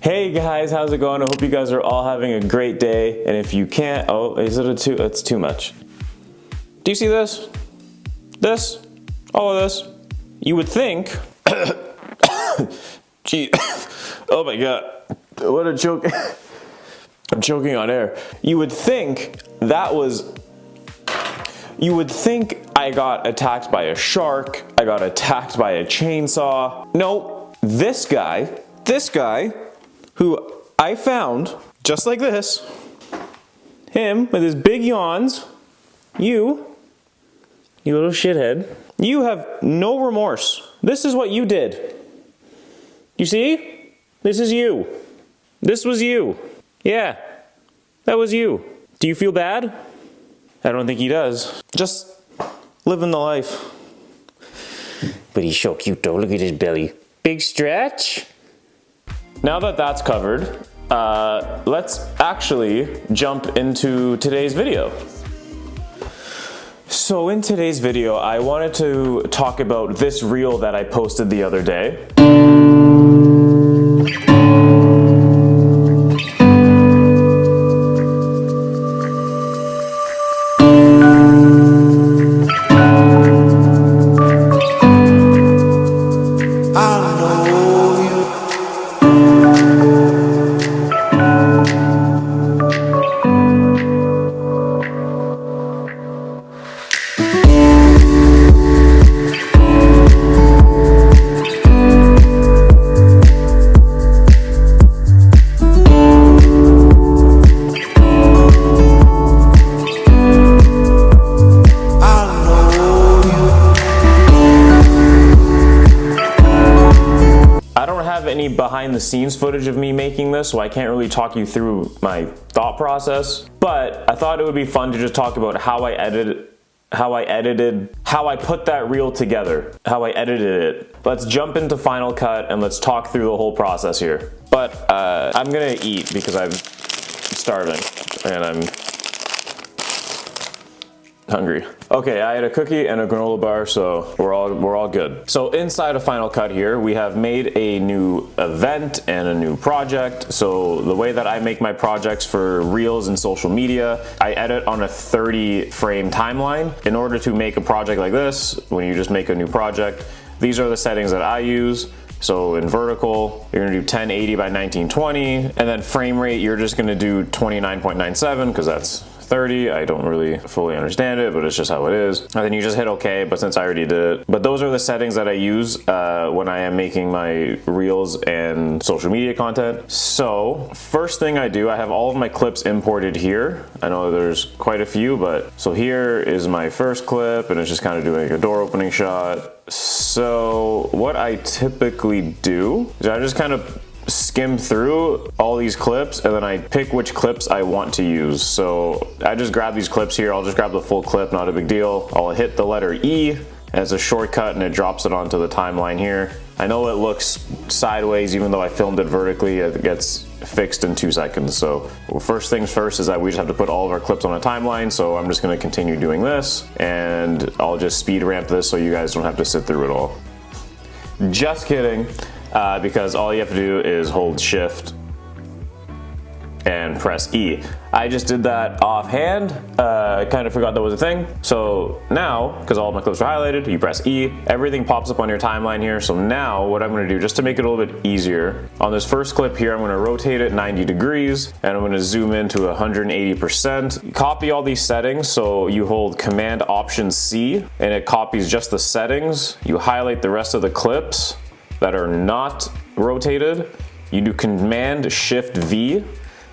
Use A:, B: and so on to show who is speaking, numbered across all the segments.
A: Hey guys, how's it going? I hope you guys are all having a great day. And if you can't, oh, is it it's too much. Do you see this? This? All of this? You would think, gee, oh my God, what a choke. I'm choking on air. You would think I got attacked by a shark, I got attacked by a chainsaw. No, this guy, who I found just like this, him with his big yawns, you little shithead, you have no remorse. This is what you did. You see? This is you. This was you. Yeah, that was you. Do you feel bad? I don't think he does. Just living the life. But he's so cute though. Look at his belly. Big stretch. Now that that's covered, let's actually jump into today's video. So in today's video, I wanted to talk about this reel that I posted the other day. Any behind the scenes footage of me making this, so I can't really talk you through my thought process, but I thought it would be fun to just talk about how I put that reel together, how I edited it. Let's jump into Final Cut and let's talk through the whole process here. But I'm gonna eat because I'm starving and I'm hungry. Okay, I had a cookie and a granola bar, so we're all good. So inside of Final Cut here, we have made a new event and a new project. So the way that I make my projects for reels and social media, I edit on a 30 frame timeline. In order to make a project like this, when you just make a new project, these are the settings that I use. So in vertical, you're gonna do 1080 by 1920, and then frame rate, you're just gonna do 29.97 because that's 30. I don't really fully understand it, but it's just how it is. And then you just hit OK, but since I already did it. But those are the settings that I use when I am making my reels and social media content. So first thing I do, I have all of my clips imported here. I know there's quite a few, but so here is my first clip, and it's just kind of doing a door opening shot. So what I typically do is I just kind of skim through all these clips and then I pick which clips I want to use. So I just grab these clips here. I'll just grab the full clip, not a big deal. I'll hit the letter E as a shortcut and it drops it onto the timeline here. I know it looks sideways even though I filmed it vertically. It gets fixed in 2 seconds. So first things first is that we just have to put all of our clips on a timeline. So I'm just going to continue doing this and I'll just speed ramp this so you guys don't have to sit through it all. Just kidding. Because all you have to do is hold shift and press E. I just did that offhand. I kind of forgot that was a thing. So now, because all of my clips are highlighted, you press E, everything pops up on your timeline here. So now what I'm gonna do, just to make it a little bit easier, on this first clip here, I'm gonna rotate it 90 degrees and I'm gonna zoom into 180%. Copy all these settings. So you hold Command Option C and it copies just the settings. You highlight the rest of the clips that are not rotated. You do Command Shift V.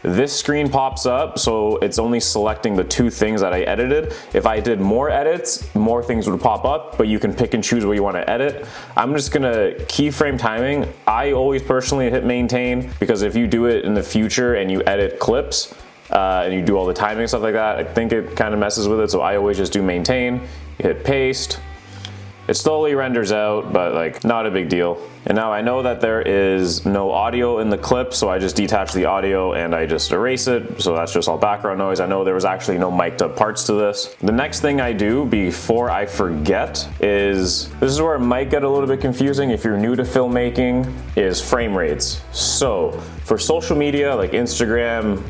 A: This screen pops up, so it's only selecting the 2 things that I edited. If I did more edits, more things would pop up, but you can pick and choose what you want to edit. I'm just gonna keyframe timing. I always personally hit maintain because if you do it in the future and you edit clips and you do all the timing and stuff like that, I think it kind of messes with it, so I always just do maintain. You hit paste. It slowly renders out, but like not a big deal. And now I know that there is no audio in the clip, so I just detach the audio and I just erase it. So that's just all background noise. I know there was actually no mic'd up parts to this. The next thing I do before I forget is, this is where it might get a little bit confusing if you're new to filmmaking, is frame rates. So for social media like Instagram,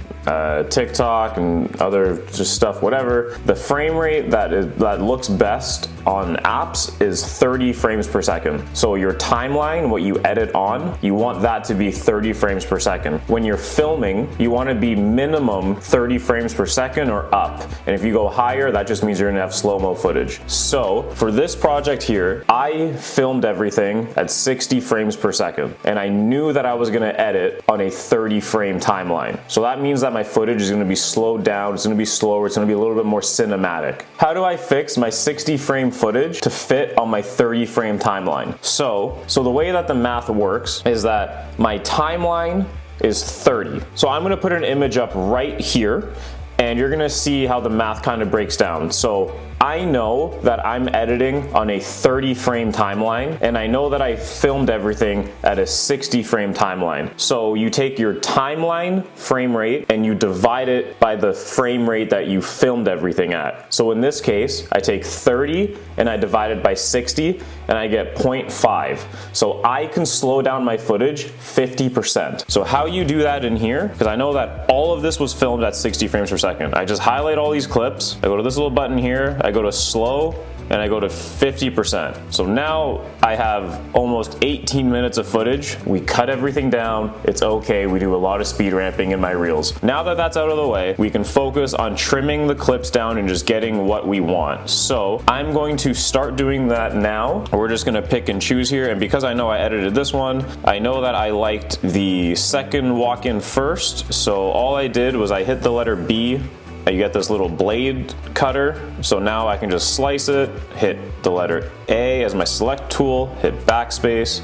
A: TikTok and other just stuff, whatever, the frame rate that looks best on apps is 30 frames per second. So your timeline, what you edit on, you want that to be 30 frames per second. When you're filming, you want to be minimum 30 frames per second or up. And if you go higher, that just means you're gonna have slow-mo footage. So for this project here, I filmed everything at 60 frames per second. And I knew that I was gonna edit on a 30 frame timeline. So that means that my footage is gonna be slowed down, it's gonna be slower, it's gonna be a little bit more cinematic. How do I fix my 60 frame footage to fit on my 30 frame timeline? So the way that the math works is that my timeline is 30. So I'm gonna put an image up right here and you're gonna see how the math kind of breaks down. So I know that I'm editing on a 30 frame timeline and I know that I filmed everything at a 60 frame timeline. So you take your timeline frame rate and you divide it by the frame rate that you filmed everything at. So in this case, I take 30 and I divide it by 60 and I get 0.5. So I can slow down my footage 50%. So how you do that in here, because I know that all of this was filmed at 60 frames per second. I just highlight all these clips, I go to this little button here, I go to slow, and I go to 50%. So now I have almost 18 minutes of footage. We cut everything down. It's okay. We do a lot of speed ramping in my reels. Now that that's out of the way, we can focus on trimming the clips down and just getting what we want. So I'm going to start doing that now. We're just gonna pick and choose here. And because I know I edited this one, I know that I liked the second walk-in first. So all I did was I hit the letter B. You get this little blade cutter, so now I can just slice it, hit the letter A as my select tool, hit backspace.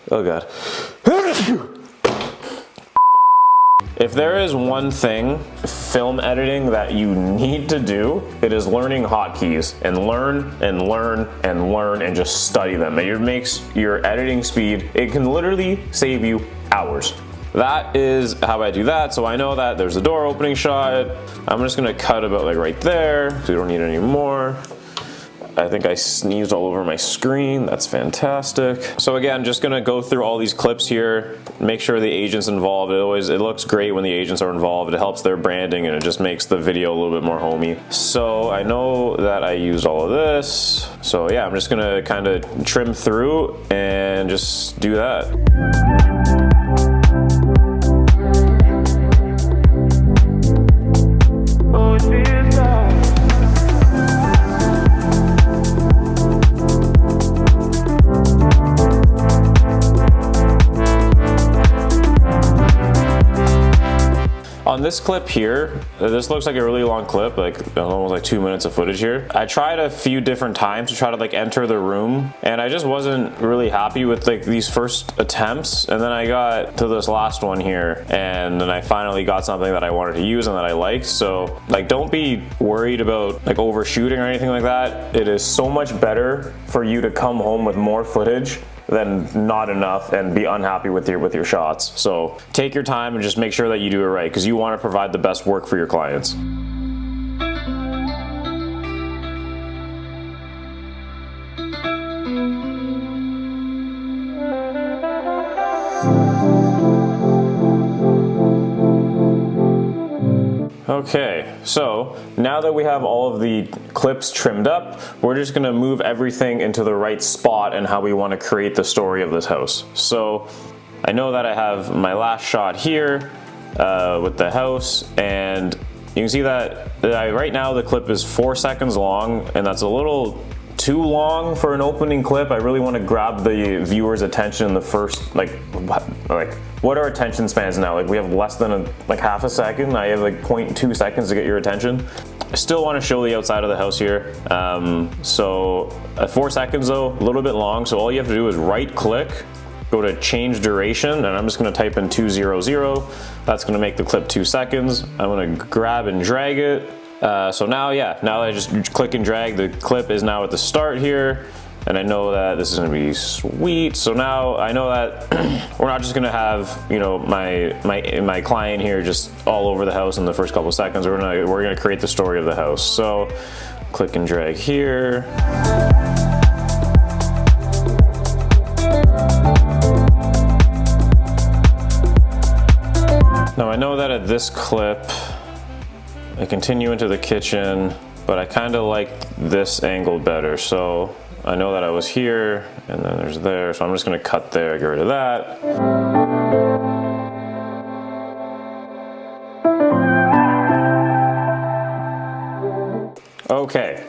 A: Oh god. If there is one thing film editing that you need to do, it is learning hotkeys and learn and learn and learn and just study them. It makes your editing speed, it can literally save you hours. That is how I do that. So I know that there's a door opening shot. I'm just gonna cut about like right there, so you don't need any more. I think I sneezed all over my screen. That's fantastic. So again, just gonna go through all these clips here, make sure the agent's involved. It looks great when the agents are involved. It helps their branding and it just makes the video a little bit more homey. So I know that I used all of this. So yeah, I'm just gonna kind of trim through and just do that. On this clip here, this looks like a really long clip, like almost like 2 minutes of footage here. I tried a few different times to try to like enter the room and I just wasn't really happy with like these first attempts, and then I got to this last one here and then I finally got something that I wanted to use and that I liked. So like don't be worried about like overshooting or anything like that. It is so much better for you to come home with more footage than not enough and be unhappy with your shots. So take your time and just make sure that you do it right, because you want to provide the best work for your clients. Okay, so now that we have all of the clips trimmed up, we're just gonna move everything into the right spot and how we want to create the story of this house. So I know that I have my last shot here with the house, and you can see that right now the clip is 4 seconds long, and that's a little too long for an opening clip. I really want to grab the viewer's attention in the first, like what are attention spans now? Like we have less than like half a second. I have like 0.2 seconds to get your attention. I still want to show the outside of the house here. So 4 seconds though, a little bit long. So all you have to do is right click, go to change duration, and I'm just going to type in 200. That's going to make the clip 2 seconds. I'm going to grab and drag it. So now, yeah, now I just click and drag, the clip is now at the start here. and I know that this is gonna be sweet. So now I know that we're not just gonna have, you know, my client here just all over the house in the first couple seconds. We're gonna create the story of the house. So click and drag here. Now I know that at this clip, I continue into the kitchen, but I kind of like this angle better. So I know that I was here and then there's there. So I'm just gonna cut there, get rid of that. Okay.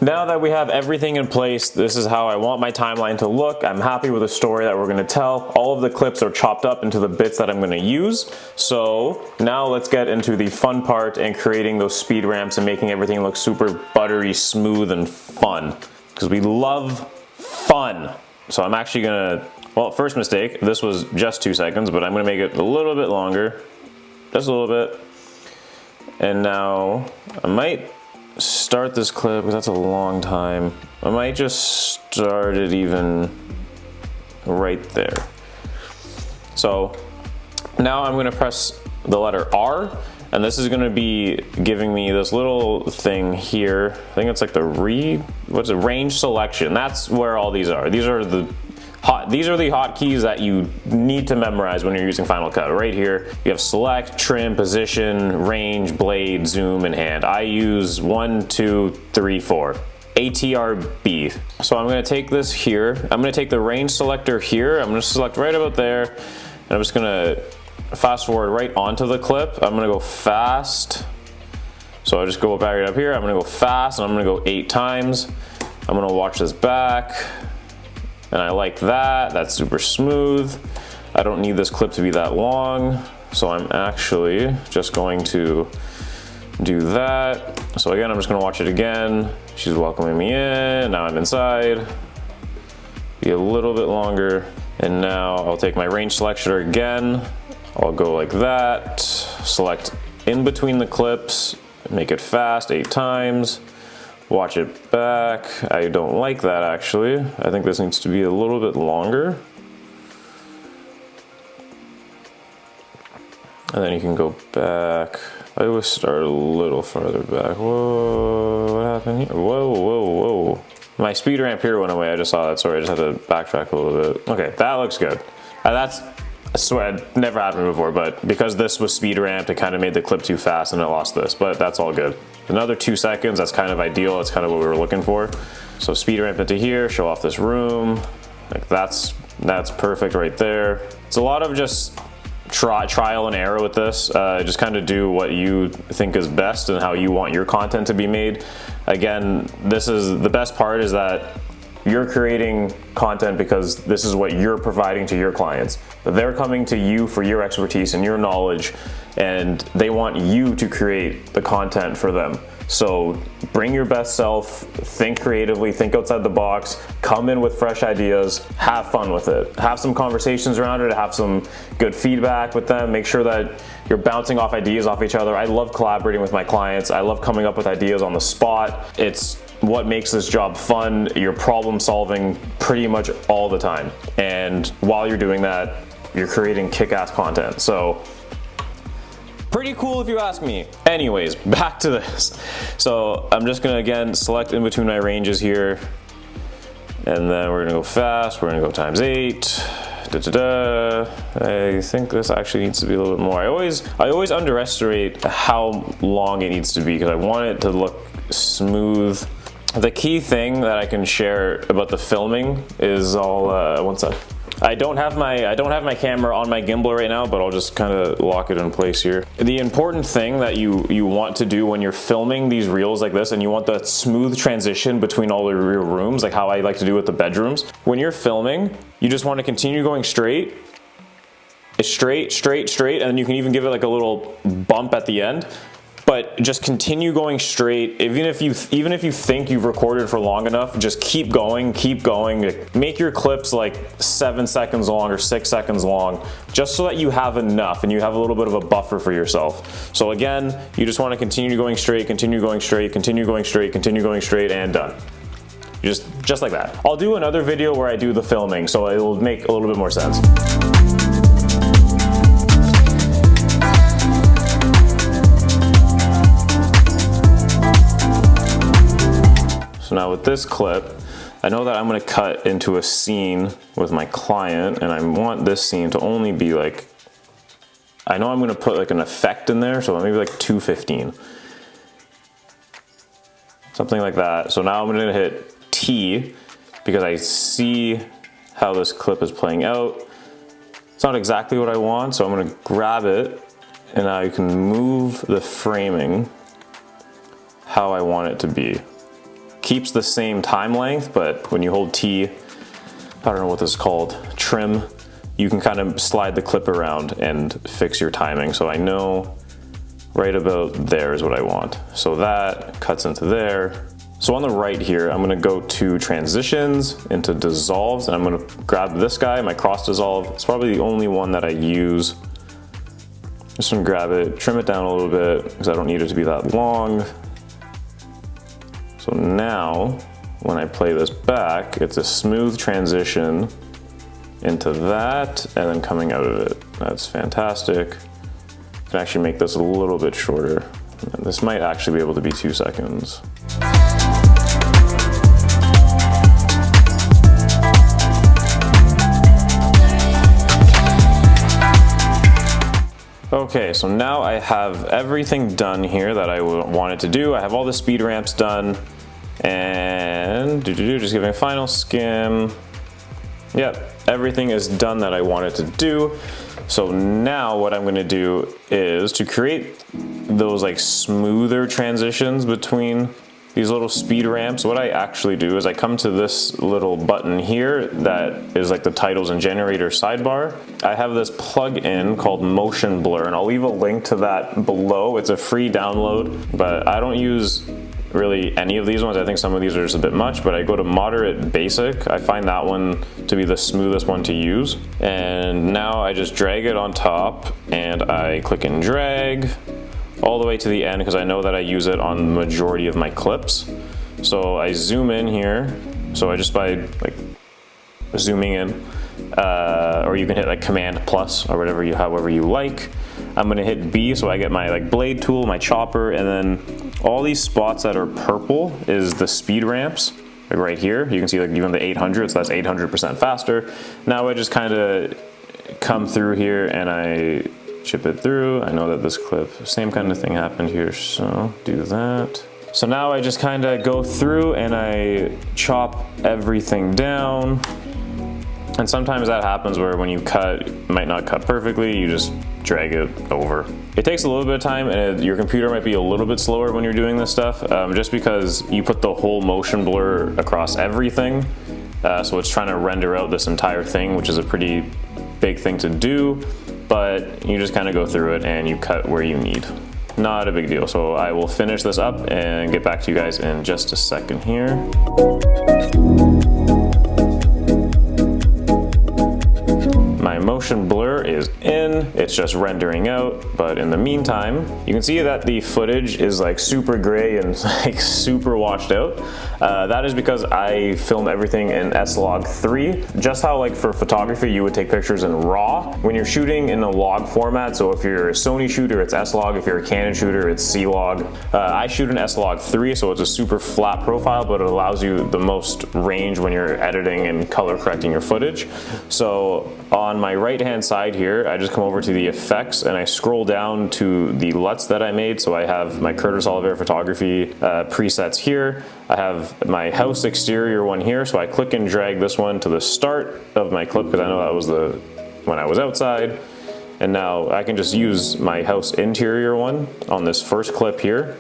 A: Now that we have everything in place, this is how I want my timeline to look. I'm happy with the story that we're gonna tell. All of the clips are chopped up into the bits that I'm gonna use. So now let's get into the fun part and creating those speed ramps and making everything look super buttery, smooth, and fun. Because we love fun. So I'm actually gonna, well, first mistake, this was just 2 seconds, but I'm gonna make it a little bit longer, just a little bit. And now I might start this clip, because that's a long time. I might just start it even right there. So now I'm gonna press the letter R, and this is gonna be giving me this little thing here. I think it's like the range selection. That's where all these are. These are the hotkeys that you need to memorize when you're using Final Cut. Right here, you have select, trim, position, range, blade, zoom, and hand. I use 1, 2, 3, 4. ATRB. So I'm gonna take this here. I'm gonna take the range selector here. I'm gonna select right about there. And I'm just gonna fast forward right onto the clip. I'm gonna go fast. So I just go back right up here. I'm gonna go fast and I'm gonna go 8 times. I'm gonna watch this back. And I like that, that's super smooth. I don't need this clip to be that long, so I'm actually just going to do that. So again, I'm just gonna watch it again. She's welcoming me in, now I'm inside. Be a little bit longer. And now I'll take my range selector again. I'll go like that, select in between the clips, make it fast 8 times. Watch it back. I don't like that actually. I think this needs to be a little bit longer. And then you can go back. I always start a little farther back. Whoa, what happened here? Whoa, whoa, whoa. My speed ramp here went away. I just saw that. Sorry, I just had to backtrack a little bit. Okay, that looks good. That's, I swear, it never happened before, but because this was speed ramped, it kind of made the clip too fast and it lost this, but that's all good. Another 2 seconds, that's kind of ideal. That's kind of what we were looking for. So speed ramp into here, show off this room. Like that's perfect right there. It's a lot of just trial and error with this. Just kind of do what you think is best and how you want your content to be made. Again, this is the best part, is that you're creating content because this is what you're providing to your clients. They're coming to you for your expertise and your knowledge, and they want you to create the content for them. So bring your best self, think creatively, think outside the box, come in with fresh ideas, have fun with it. Have some conversations around it, have some good feedback with them, make sure that you're bouncing off ideas off each other. I love collaborating with my clients. I love coming up with ideas on the spot. It's what makes this job fun. You're problem solving pretty much all the time. And while you're doing that, you're creating kick-ass content. So pretty cool if you ask me. Anyways, back to this. So I'm just gonna again select in between my ranges here, and then we're gonna go fast. We're gonna go times 8. I think this actually needs to be a little bit more. I always underestimate how long it needs to be because I want it to look smooth. The key thing that I can share about the filming is one sec. I don't have my camera on my gimbal right now, but I'll just kind of lock it in place here. The important thing that you want to do when you're filming these reels like this, and you want that smooth transition between all your rooms, like how I like to do with the bedrooms. When you're filming, you just want to continue going straight. It's straight, and then you can even give it like a little bump at the end. But just continue going straight. Even if you think you've recorded for long enough, just keep going. Make your clips like 7 seconds long or 6 seconds long, just so that you have enough and you have a little bit of a buffer for yourself. So again, you just want to continue going straight, and done. You just just like that. I'll do another video where I do the filming, so it will make a little bit more sense. So now with this clip, I know that I'm gonna cut into a scene with my client, and I want this scene to only be like, I know I'm gonna put like an effect in there, so maybe like 215. Something like that. So now I'm gonna hit T because I see how this clip is playing out. It's not exactly what I want, so I'm gonna grab it, and now you can move the framing how I want it to be. Keeps the same time length, but when you hold T, I don't know what this is called, trim, you can kind of slide the clip around and fix your timing. So I know right about there is what I want. So that cuts into there. So on the right here, I'm gonna go to transitions, into dissolves, and I'm gonna grab this guy, my cross dissolve. It's probably the only one that I use. Just gonna grab it, trim it down a little bit, because I don't need it to be that long. So now, when I play this back, it's a smooth transition into that, and then coming out of it. That's fantastic. I can actually make this a little bit shorter. This might actually be able to be 2 seconds. Okay, so now I have everything done here that I wanted to do. I have all the speed ramps done, and just giving a final skim. Yep, everything is done that I wanted to do. So now what I'm gonna do is to create those like smoother transitions between these little speed ramps. What I actually do is I come to this little button here that is like the titles and generator sidebar. I have this plug-in called Motion Blur, and I'll leave a link to that below. It's a free download, but I don't use really any of these ones. I think some of these are just a bit much, but I go to moderate basic. I find that one to be the smoothest one to use. And now I just drag it on top, and I click and drag all the way to the end because I know that I use it on the majority of my clips. So I zoom in here. So I just by like zooming in, or you can hit like Command plus or whatever however you like. I'm gonna hit B so I get my like blade tool, my chopper, and then all these spots that are purple is the speed ramps. Like right here, you can see like even the 800, so that's 800% faster. Now I just kind of come through here and I chip it through. I know that this clip, same kind of thing happened here, so do that. So now I just kind of go through and I chop everything down. And sometimes that happens where when you cut, it might not cut perfectly, you just drag it over. It takes a little bit of time, and your computer might be a little bit slower when you're doing this stuff, just because you put the whole motion blur across everything. So it's trying to render out this entire thing, which is a pretty big thing to do, but you just kind of go through it and you cut where you need. Not a big deal. So I will finish this up and get back to you guys in just a second here. My motion blur is in, it's just rendering out, but in the meantime, you can see that the footage is like super gray and like super washed out. That is because I filmed everything in S-Log 3. Just how like for photography you would take pictures in RAW. When you're shooting in a log format, so if you're a Sony shooter, it's S-Log. If you're a Canon shooter, it's C-Log. I shoot in S-Log 3, so it's a super flat profile, but it allows you the most range when you're editing and color correcting your footage. So on my right hand side here, I just come over to the effects and I scroll down to the LUTs that I made. So I have my Curtis Oliveira photography presets here. I have my house exterior one here, so I click and drag this one to the start of my clip because I know that was when I was outside. And now I can just use my house interior one on this first clip here.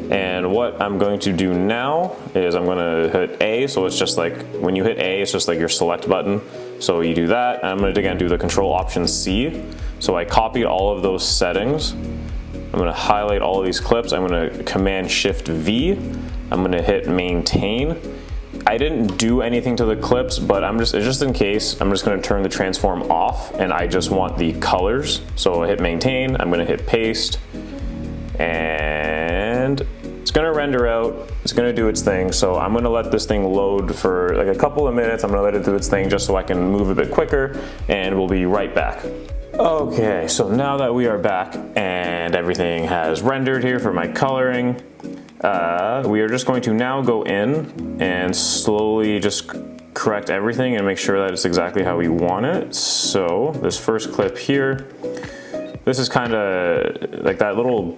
A: And what I'm going to do now is I'm going to hit A, so it's just like when you hit A, it's just like your select button. So you do that, and I'm going to again do the Control Option C. So I copied all of those settings. I'm going to highlight all of these clips. I'm going to Command Shift V. I'm going to hit Maintain. I didn't do anything to the clips, but just in case, I'm just going to turn the transform off, and I just want the colors. So I hit Maintain. I'm going to hit Paste. And it's going to render out. It's It's gonna do its thing, so I'm gonna let this thing load for like a couple of minutes. I'm gonna let it do its thing just so I can move a bit quicker, and we'll be right back. Okay, so now that we are back and everything has rendered here for my coloring, we are just going to now go in and slowly just correct everything and make sure that it's exactly how we want it. So this first clip here, this is kind of like that little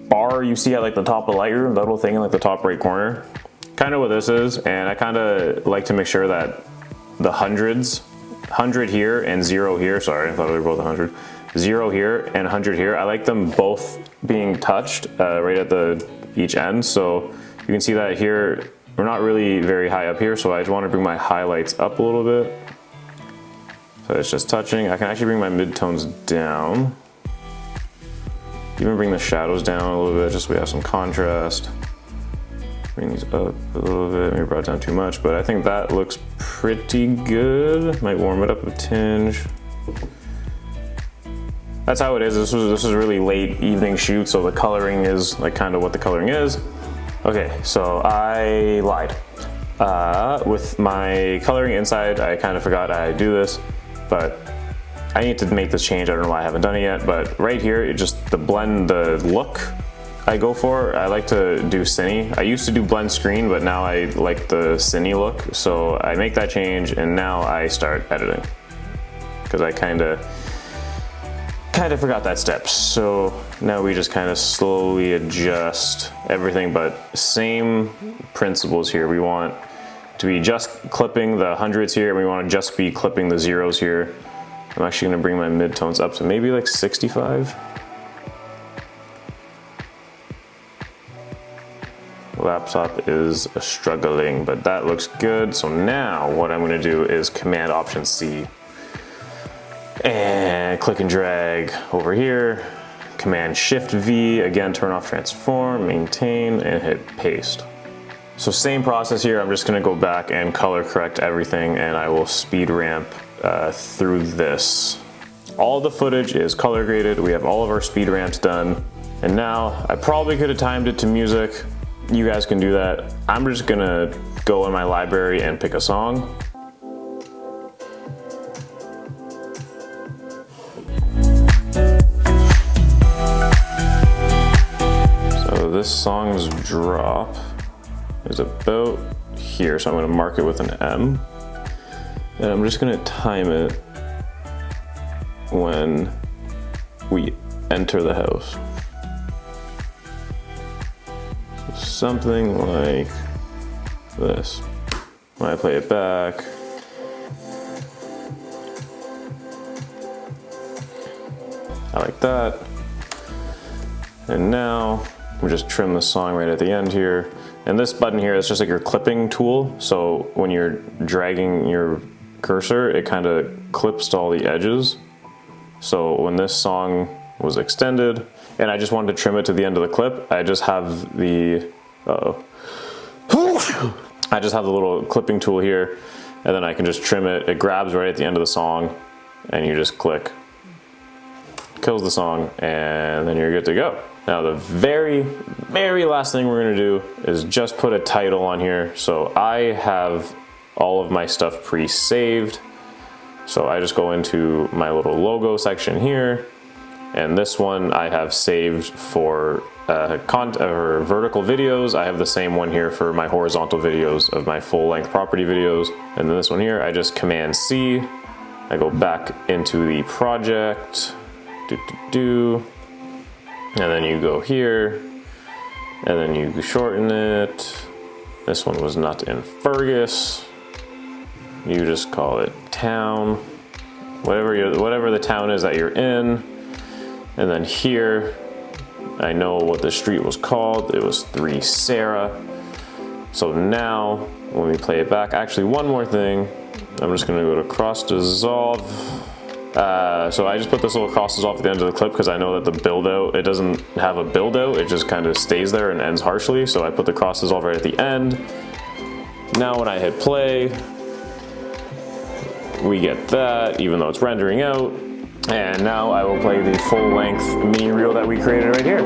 A: bar you see at like the top of Lightroom, that little thing in like the top right corner. Kind of what this is, and I kind of like to make sure that the hundreds, 100 here and 0 here, sorry, I thought they were both 100. 0 here and 100 here, I like them both being touched right at each end. So you can see that here, we're not really very high up here, so I just want to bring my highlights up a little bit. So it's just touching. I can actually bring my midtones down. Even bring the shadows down a little bit, just so we have some contrast. Bring these up a little bit, maybe brought it down too much, but I think that looks pretty good. Might warm it up a tinge. That's how it is. This was a really late evening shoot, so the coloring is like kind of what the coloring is. Okay, so I lied. With my coloring inside, I kind of forgot I do this, but I need to make this change. I don't know why I haven't done it yet, but right here, it just the blend, the look I go for, I like to do cine. I used to do blend screen, but now I like the cine look. So I make that change and now I start editing because I kind of forgot that step. So now we just kind of slowly adjust everything, but same principles here. We want to be just clipping the hundreds here, and we want to just be clipping the zeros here. I'm actually going to bring my midtones up to maybe like 65. Laptop is struggling, but that looks good. So now what I'm going to do is Command Option C and click and drag over here. Command Shift V, again turn off transform, maintain, and hit paste. So same process here. I'm just going to go back and color correct everything, and I will speed ramp through this. All the footage is color graded. We have all of our speed ramps done, and now I probably could have timed it to music. You guys can do that. I'm just gonna go in my library and pick a song. So this song's drop is about here, so I'm gonna mark it with an M. And I'm just gonna time it when we enter the house. Something like this. When I play it back, I like that. And now we just trim the song right at the end here. And this button here is just like your clipping tool. So when you're dragging your cursor, it kind of clips to all the edges. So when this song was extended and I just wanted to trim it to the end of the clip, I just have the I just have the little clipping tool here, and then I can just trim it. It grabs right at the end of the song, and you just click. Kills the song, and then you're good to go. Now the very last thing we're gonna do is just put a title on here. So I have all of my stuff pre-saved. So I just go into my little logo section here, and this one I have saved for vertical videos. I have the same one here for my horizontal videos of my full-length property videos. And then this one here, I just Command C. I go back into the project, and then you go here, and then you shorten it. This one was not in Fergus. You just call it town, whatever the town is that you're in. And then here, I know what the street was called. It was 3 Sarah. So now, when we play it back, actually one more thing. I'm just gonna go to cross dissolve. So I just put this little cross dissolve at the end of the clip because I know that the build out, it doesn't have a build out, it just kind of stays there and ends harshly. So I put the cross dissolve right at the end. Now when I hit play, we get that, even though it's rendering out. And now I will play the full length mini reel that we created right here.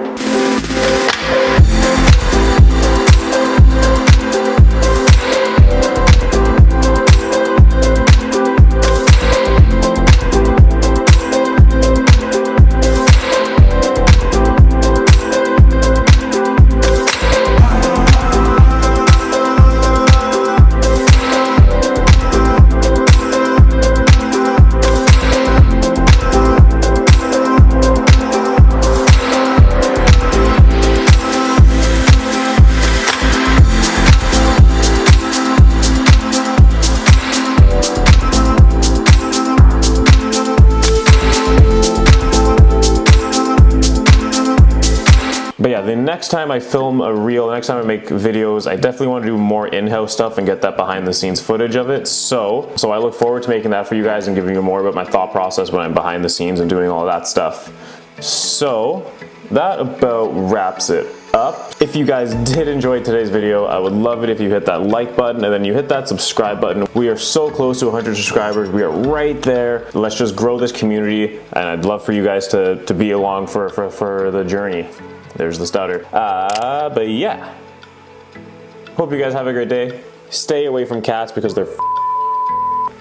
A: yeah, the next time I film a reel, next time I make videos, I definitely want to do more in-house stuff and get that behind the scenes footage of it. So I look forward to making that for you guys and giving you more about my thought process when I'm behind the scenes and doing all that stuff. So that about wraps it up. If you guys did enjoy today's video, I would love it if you hit that like button and then you hit that subscribe button. We are so close to 100 subscribers. We are right there. Let's just grow this community, and I'd love for you guys to be along for the journey. There's the stutter. But yeah. Hope you guys have a great day. Stay away from cats because they're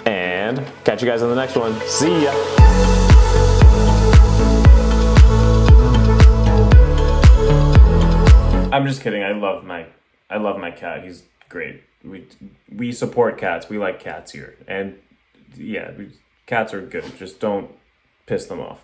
A: and catch you guys in the next one. See ya. I'm just kidding. I love my cat. He's great. We support cats. We like cats here. And yeah, cats are good. Just don't piss them off.